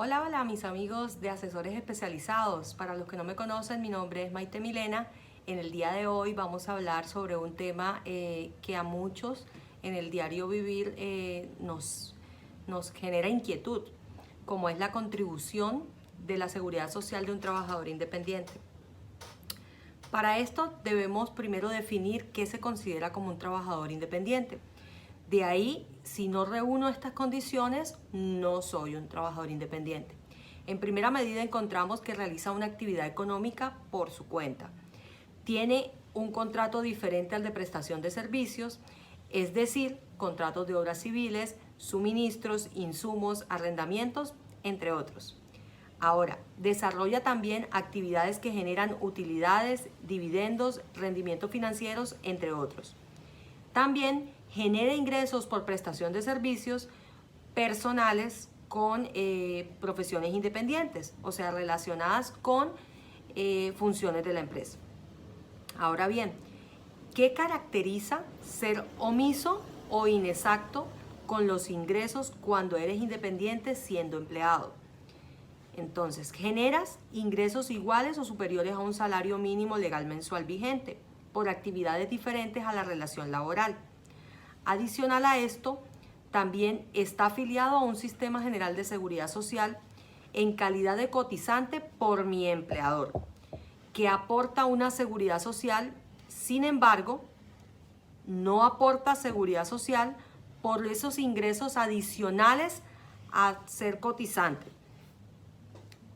Hola, hola mis amigos de asesores especializados. Para los que no me conocen, mi nombre es Maite Milena. En el día de hoy vamos a hablar sobre un tema que a muchos en el diario vivir nos genera inquietud, como es la contribución de la seguridad social de un trabajador independiente. Para esto debemos primero definir qué se considera como un trabajador independiente. De ahí, si no reúno estas condiciones, no soy un trabajador independiente. En primera medida encontramos que realiza una actividad económica por su cuenta. Tiene un contrato diferente al de prestación de servicios, es decir, contratos de obras civiles, suministros, insumos, arrendamientos, entre otros. Ahora, desarrolla también actividades que generan utilidades, dividendos, rendimientos financieros, entre otros. También genera ingresos por prestación de servicios personales con profesiones independientes, o sea, relacionadas con funciones de la empresa. Ahora bien, ¿qué caracteriza ser omiso o inexacto con los ingresos cuando eres independiente siendo empleado? Entonces, generas ingresos iguales o superiores a un salario mínimo legal mensual vigente por actividades diferentes a la relación laboral. Adicional a esto, también está afiliado a un sistema general de seguridad social en calidad de cotizante por mi empleador, que aporta una seguridad social. Sin embargo, no aporta seguridad social por esos ingresos adicionales a ser cotizante,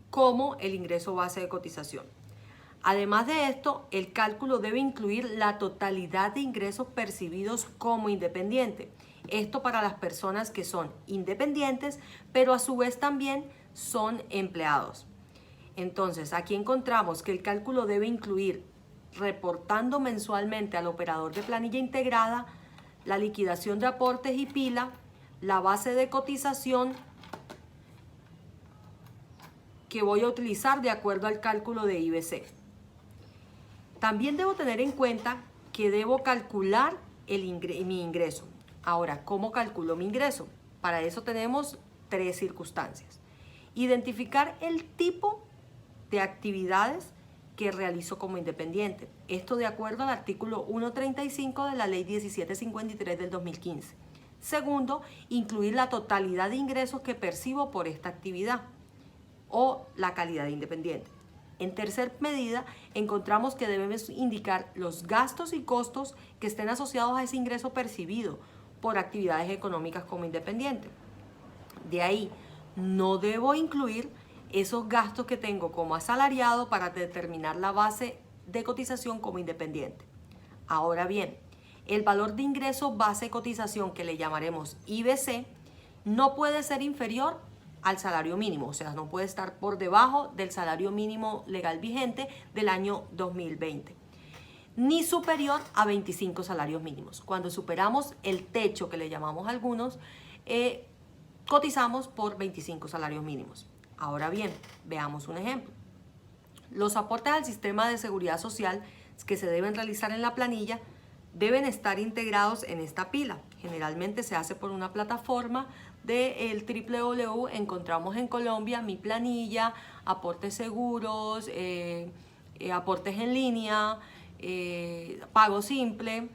como el ingreso base de cotización. Además de esto, el cálculo debe incluir la totalidad de ingresos percibidos como independiente. Esto para las personas que son independientes, pero a su vez también son empleados. Entonces, aquí encontramos que el cálculo debe incluir, reportando mensualmente al operador de planilla integrada, la liquidación de aportes y pila, la base de cotización que voy a utilizar de acuerdo al cálculo de IBC. También debo tener en cuenta que debo calcular mi ingreso. Ahora, ¿cómo calculo mi ingreso? Para eso tenemos tres circunstancias. Identificar el tipo de actividades que realizo como independiente. Esto de acuerdo al artículo 135 de la Ley 1753 del 2015. Segundo, incluir la totalidad de ingresos que percibo por esta actividad o la calidad de independiente. En tercer medida, encontramos que debemos indicar los gastos y costos que estén asociados a ese ingreso percibido por actividades económicas como independiente. De ahí, no debo incluir esos gastos que tengo como asalariado para determinar la base de cotización como independiente. Ahora bien, el valor de ingreso base de cotización, que le llamaremos IBC, no puede ser inferior al salario mínimo, o sea, no puede estar por debajo del salario mínimo legal vigente del año 2020, ni superior a 25 salarios mínimos. Cuando superamos el techo, que le llamamos algunos, cotizamos por 25 salarios mínimos. Ahora bien, veamos un ejemplo. Los aportes al sistema de seguridad social que se deben realizar en la planilla deben estar integrados en esta pila. Generalmente se hace por una plataforma del www. Encontramos en Colombia mi planilla, aportes seguros, aportes en línea, pago simple.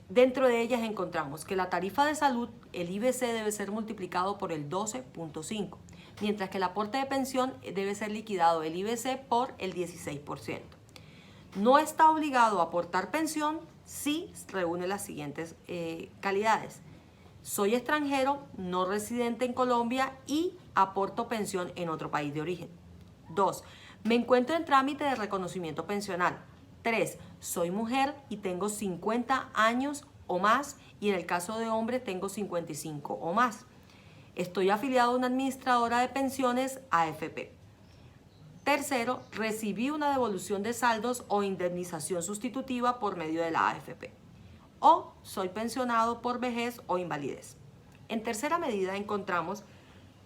Dentro de ellas encontramos que la tarifa de salud, el IBC, debe ser multiplicado por el 12.5, mientras que el aporte de pensión debe ser liquidado el IBC por el 16%. No está obligado a aportar pensión si reúne las siguientes calidades. Soy extranjero, no residente en Colombia y aporto pensión en otro país de origen. 2. Me encuentro en trámite de reconocimiento pensional. 3. Soy mujer y tengo 50 años o más, y en el caso de hombre tengo 55 o más. Estoy afiliado a una administradora de pensiones AFP. Tercero, recibí una devolución de saldos o indemnización sustitutiva por medio de la AFP. O soy pensionado por vejez o invalidez. En tercera medida encontramos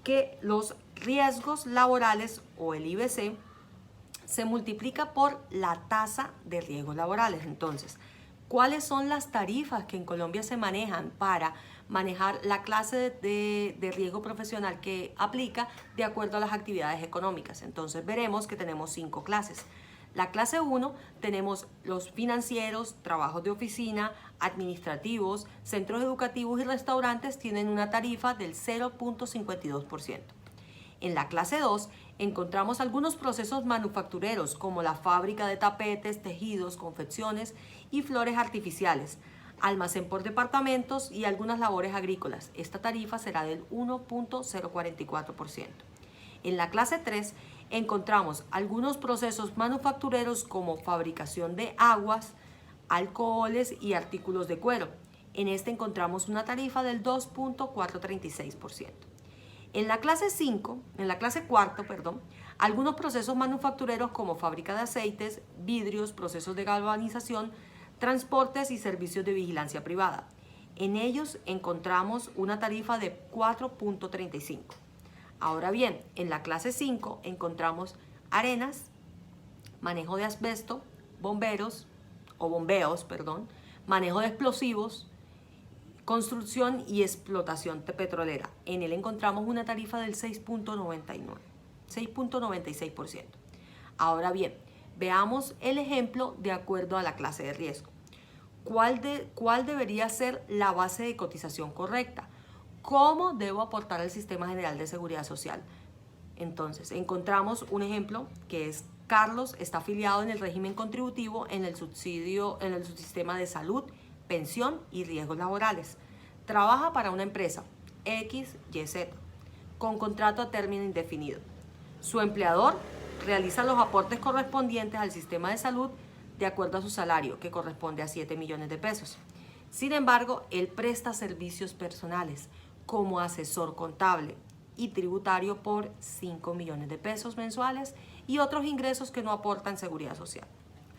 que los riesgos laborales o el IBC se multiplica por la tasa de riesgos laborales. Entonces, ¿Cuáles son las tarifas que en Colombia se manejan para manejar la clase de riesgo profesional que aplica de acuerdo a las actividades económicas? Entonces veremos que tenemos 5 clases. La clase 1 tenemos los financieros, trabajos de oficina, administrativos, centros educativos y restaurantes tienen una tarifa del 0.52%. En la clase 2 encontramos algunos procesos manufactureros como la fábrica de tapetes, tejidos, confecciones y flores artificiales, almacén por departamentos y algunas labores agrícolas. Esta tarifa será del 1.044%. En la clase 3 encontramos algunos procesos manufactureros como fabricación de aguas, alcoholes y artículos de cuero. En este encontramos una tarifa del 2.436%. En la clase 4, algunos procesos manufactureros como fábrica de aceites, vidrios, procesos de galvanización, transportes y servicios de vigilancia privada. En ellos encontramos una tarifa de 4.35. Ahora bien, en la clase 5 encontramos arenas, manejo de asbesto, bombeos, manejo de explosivos, construcción y explotación petrolera. En él encontramos una tarifa del 6.96%. Ahora bien, veamos el ejemplo de acuerdo a la clase de riesgo. ¿Cuál debería ser la base de cotización correcta? ¿Cómo debo aportar al Sistema General de Seguridad Social? Entonces, encontramos un ejemplo que es Carlos está afiliado en el régimen contributivo en el subsistema de salud, pensión y riesgos laborales. Trabaja para una empresa XYZ con contrato a término indefinido. Su empleador realiza los aportes correspondientes al sistema de salud de acuerdo a su salario, que corresponde a 7 millones de pesos. Sin embargo, él presta servicios personales como asesor contable y tributario por 5 millones de pesos mensuales y otros ingresos que no aportan seguridad social.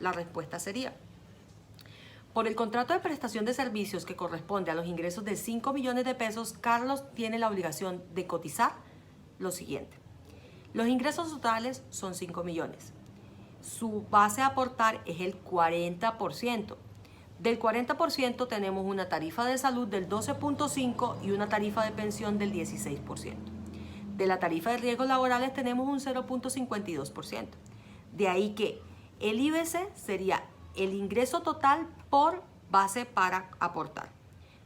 La respuesta sería: por el contrato de prestación de servicios que corresponde a los ingresos de 5 millones de pesos, Carlos tiene la obligación de cotizar lo siguiente. Los ingresos totales son 5 millones. Su base a aportar es el 40%. Del 40% tenemos una tarifa de salud del 12.5% y una tarifa de pensión del 16%. De la tarifa de riesgos laborales tenemos un 0.52%. De ahí que el IBC sería el ingreso total por base para aportar.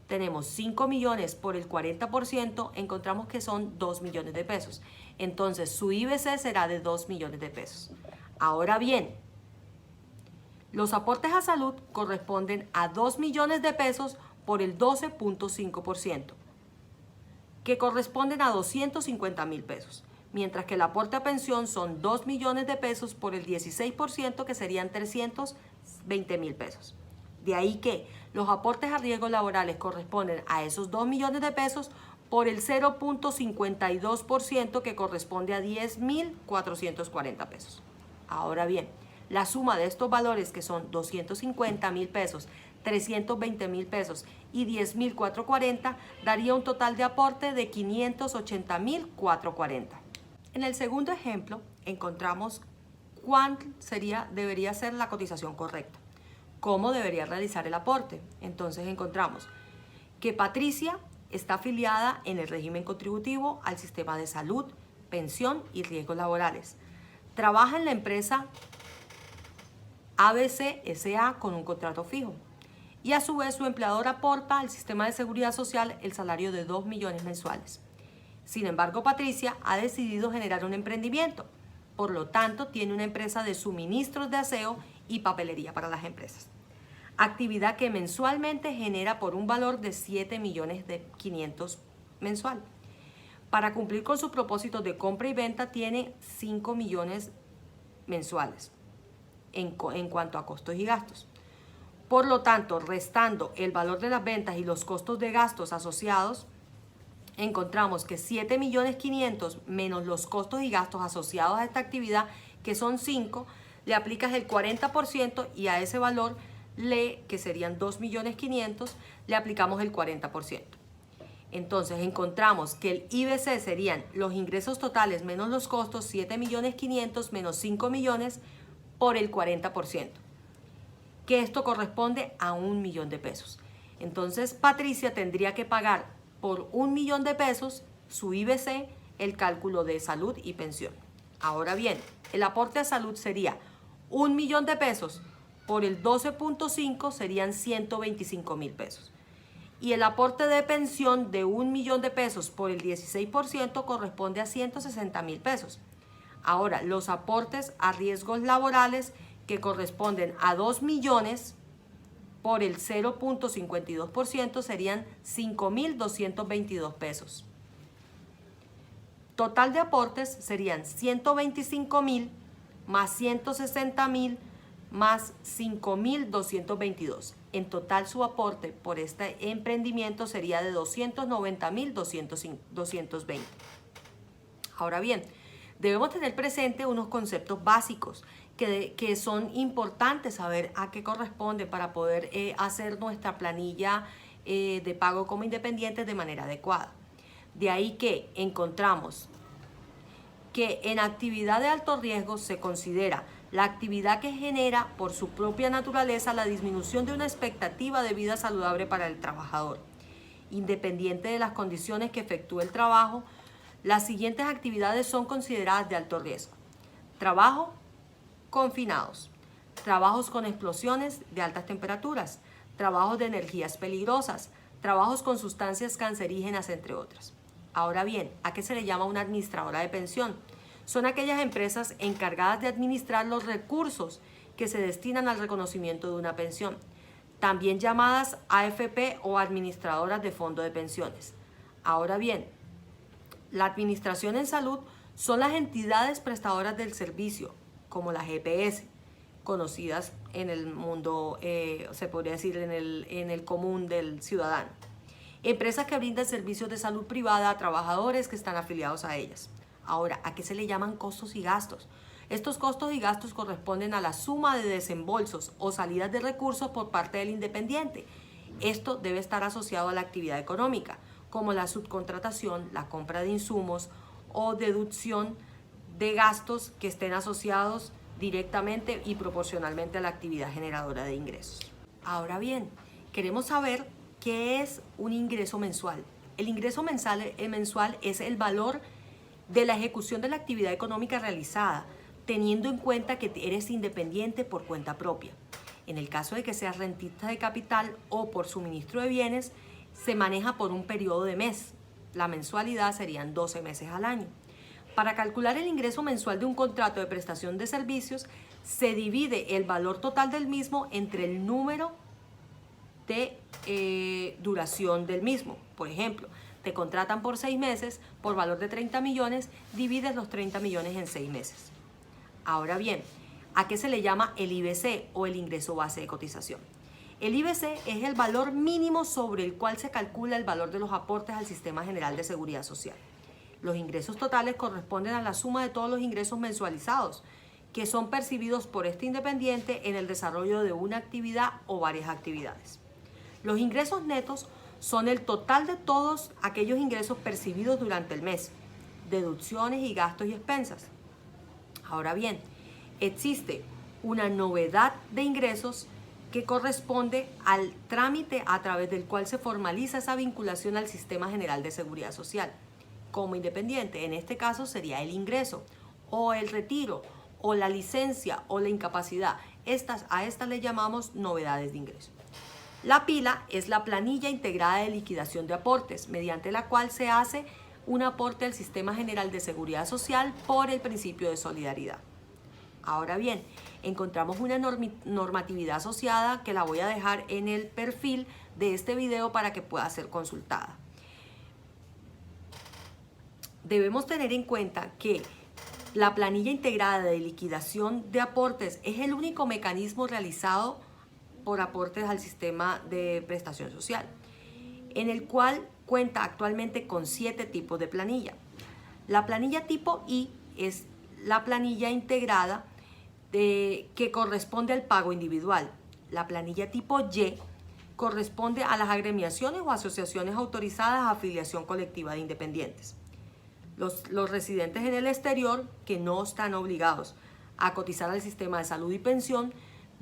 Tenemos 5 millones por el 40%, encontramos que son 2 millones de pesos. Entonces su IBC será de 2 millones de pesos. Ahora bien, los aportes a salud corresponden a 2 millones de pesos por el 12.5%, que corresponden a 250,000 pesos, mientras que el aporte a pensión son 2 millones de pesos por el 16%, que serían 320,000 pesos. De ahí que los aportes a riesgos laborales corresponden a esos 2 millones de pesos por el 0.52%, que corresponde a 10,440 pesos. Ahora bien, la suma de estos valores, que son 250,000 pesos, 320,000 pesos y 10,440, daría un total de aporte de 580,440. En el segundo ejemplo encontramos cuál debería ser la cotización correcta. ¿Cómo debería realizar el aporte? Entonces encontramos que Patricia está afiliada en el régimen contributivo al sistema de salud, pensión y riesgos laborales. Trabaja en la empresa ABC SA con un contrato fijo. Y a su vez su empleador aporta al sistema de seguridad social el salario de 2 millones mensuales. Sin embargo, Patricia ha decidido generar un emprendimiento. Por lo tanto, tiene una empresa de suministros de aseo y papelería para las empresas. Actividad que mensualmente genera por un valor de 7,500,000 mensual. Para cumplir con sus propósitos de compra y venta tiene 5 millones mensuales en cuanto a costos y gastos. Por lo tanto, restando el valor de las ventas y los costos de gastos asociados, encontramos que 7,500,000 menos los costos y gastos asociados a esta actividad, que son 5, le aplicas el 40% y a ese valor, que serían 2,500,000, le aplicamos el 40%. Entonces encontramos que el IBC serían los ingresos totales menos los costos, 7,500,000 menos 5 millones por el 40%. que esto corresponde a 1 millón de pesos. Entonces Patricia tendría que pagar por 1 millón de pesos su IBC, el cálculo de salud y pensión. Ahora bien, el aporte a salud sería 1 millón de pesos por el 12.5 serían 125,000 pesos. Y el aporte de pensión de 1 millón de pesos por el 16% corresponde a 160,000 pesos. Ahora, los aportes a riesgos laborales que corresponden a 2 millones por el 0.52% serían 5,222 pesos. Total de aportes serían 125,000 más 160,000 más 5,222. En total su aporte por este emprendimiento sería de 290,220. Ahora bien, debemos tener presente unos conceptos básicos que son importantes saber a qué corresponde para poder hacer nuestra planilla de pago como independientes de manera adecuada. De ahí que encontramos que en actividad de alto riesgo se considera la actividad que genera por su propia naturaleza la disminución de una expectativa de vida saludable para el trabajador. Independiente de las condiciones que efectúe el trabajo, las siguientes actividades son consideradas de alto riesgo. Trabajo confinados, trabajos con explosiones de altas temperaturas, trabajos de energías peligrosas, trabajos con sustancias cancerígenas, entre otras. Ahora bien, ¿a qué se le llama una administradora de pensión? Son aquellas empresas encargadas de administrar los recursos que se destinan al reconocimiento de una pensión, también llamadas AFP o administradoras de fondo de pensiones. Ahora bien, la administración en salud son las entidades prestadoras del servicio, como la GPS, conocidas en el mundo, se podría decir en el común del ciudadano. Empresas que brindan servicios de salud privada a trabajadores que están afiliados a ellas. Ahora, ¿a qué se le llaman costos y gastos? Estos costos y gastos corresponden a la suma de desembolsos o salidas de recursos por parte del independiente. Esto debe estar asociado a la actividad económica, como la subcontratación, la compra de insumos o deducción de gastos que estén asociados directamente y proporcionalmente a la actividad generadora de ingresos. Ahora bien, queremos saber qué es un ingreso mensual. El ingreso mensual es el valor de la ejecución de la actividad económica realizada, teniendo en cuenta que eres independiente por cuenta propia. En el caso de que seas rentista de capital o por suministro de bienes, se maneja por un periodo de mes. La mensualidad serían 12 meses al año. Para calcular el ingreso mensual de un contrato de prestación de servicios, se divide el valor total del mismo entre el número de duración del mismo. Por ejemplo, te contratan por 6 meses por valor de 30 millones, divides los 30 millones en 6 meses. Ahora bien, ¿a qué se le llama el IBC o el ingreso base de cotización? El IBC es el valor mínimo sobre el cual se calcula el valor de los aportes al Sistema General de Seguridad Social. Los ingresos totales corresponden a la suma de todos los ingresos mensualizados que son percibidos por este independiente en el desarrollo de una actividad o varias actividades. Los ingresos netos son el total de todos aquellos ingresos percibidos durante el mes, deducciones y gastos y expensas. Ahora bien, existe una novedad de ingresos que corresponde al trámite a través del cual se formaliza esa vinculación al Sistema General de Seguridad Social como independiente. En este caso sería el ingreso o el retiro o la licencia o la incapacidad. A estas le llamamos novedades de ingreso. La pila es la planilla integrada de liquidación de aportes, mediante la cual se hace un aporte al Sistema General de Seguridad Social por el principio de solidaridad. Ahora bien, encontramos una normatividad asociada que la voy a dejar en el perfil de este video para que pueda ser consultada. Debemos tener en cuenta que la planilla integrada de liquidación de aportes es el único mecanismo realizado por aportes al sistema de prestación social, en el cual cuenta actualmente con 7 tipos de planilla. La planilla tipo I es la planilla integrada que corresponde al pago individual. La planilla tipo Y corresponde a las agremiaciones o asociaciones autorizadas a afiliación colectiva de independientes. Los residentes en el exterior que no están obligados a cotizar al sistema de salud y pensión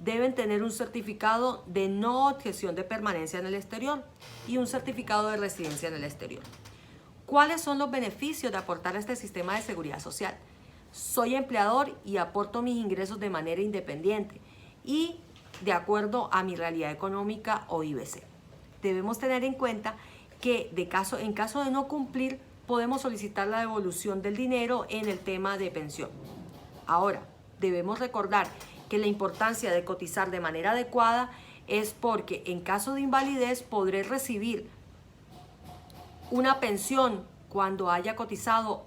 deben tener un certificado de no objeción de permanencia en el exterior y un certificado de residencia en el exterior. ¿Cuáles son los beneficios de aportar a este sistema de seguridad social? Soy empleador y aporto mis ingresos de manera independiente y de acuerdo a mi realidad económica o IBC. Debemos tener en cuenta que en caso de no cumplir, podemos solicitar la devolución del dinero en el tema de pensión. Ahora, debemos recordar que la importancia de cotizar de manera adecuada es porque en caso de invalidez podré recibir una pensión cuando haya cotizado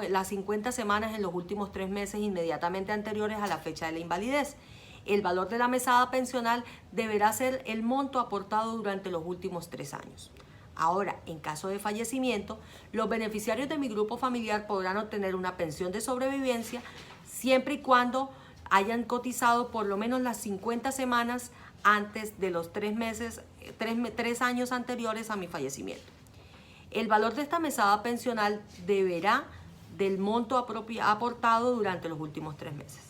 las 50 semanas en los últimos 3 meses inmediatamente anteriores a la fecha de la invalidez. El valor de la mesada pensional deberá ser el monto aportado durante los últimos 3 años. Ahora, en caso de fallecimiento, los beneficiarios de mi grupo familiar podrán obtener una pensión de sobrevivencia siempre y cuando hayan cotizado por lo menos las 50 semanas antes de los 3 años anteriores a mi fallecimiento. El valor de esta mesada pensional deberá del monto aportado durante los últimos 3 meses.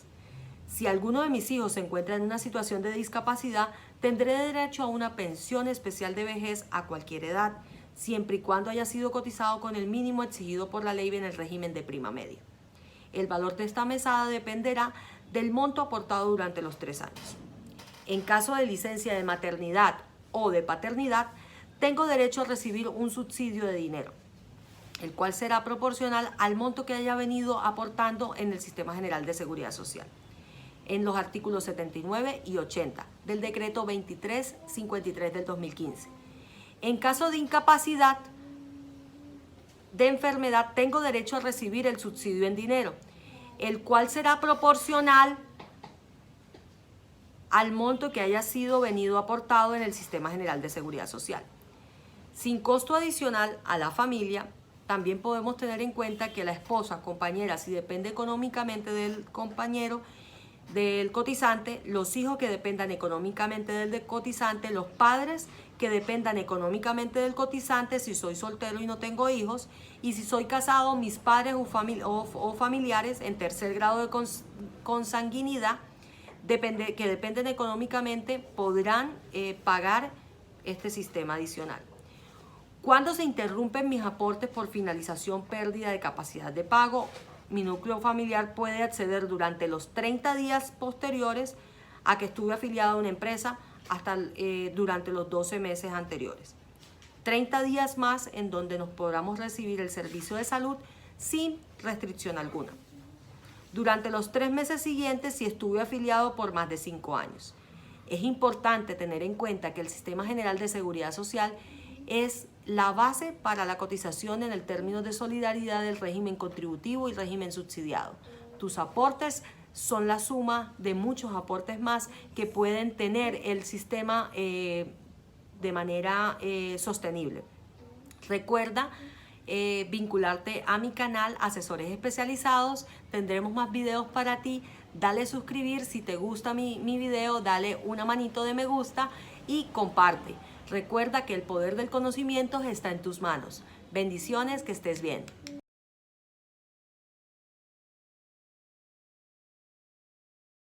Si alguno de mis hijos se encuentra en una situación de discapacidad, tendré derecho a una pensión especial de vejez a cualquier edad, siempre y cuando haya sido cotizado con el mínimo exigido por la ley en el régimen de prima media. El valor de esta mesada dependerá del monto aportado durante los 3 años. En caso de licencia de maternidad o de paternidad, tengo derecho a recibir un subsidio de dinero, el cual será proporcional al monto que haya venido aportando en el Sistema General de Seguridad Social, en los artículos 79 y 80 del decreto 2353 del 2015. En caso de incapacidad, de enfermedad, tengo derecho a recibir el subsidio en dinero, el cual será proporcional al monto que haya sido venido aportado en el Sistema General de Seguridad Social. Sin costo adicional a la familia, también podemos tener en cuenta que la esposa, compañera, si depende económicamente del compañero, del cotizante, los hijos que dependan económicamente del cotizante, los padres que dependan económicamente del cotizante si soy soltero y no tengo hijos, y si soy casado, mis padres o familiares en tercer grado de consanguinidad que dependen económicamente podrán pagar este sistema adicional. Cuando se interrumpen mis aportes por finalización, pérdida de capacidad de pago, mi núcleo familiar puede acceder durante los 30 días posteriores a que estuve afiliado a una empresa hasta durante los 12 meses anteriores. 30 días más en donde nos podamos recibir el servicio de salud sin restricción alguna. Durante los 3 meses siguientes si estuve afiliado por más de 5 años. Es importante tener en cuenta que el Sistema General de Seguridad Social es la base para la cotización en el término de solidaridad del régimen contributivo y régimen subsidiado. Tus aportes son la suma de muchos aportes más que pueden tener el sistema de manera sostenible. Recuerda vincularte a mi canal Asesores Especializados. Tendremos más videos para ti. Dale suscribir. Si te gusta mi video, dale una manito de me gusta y comparte. Recuerda que el poder del conocimiento está en tus manos. Bendiciones, que estés bien.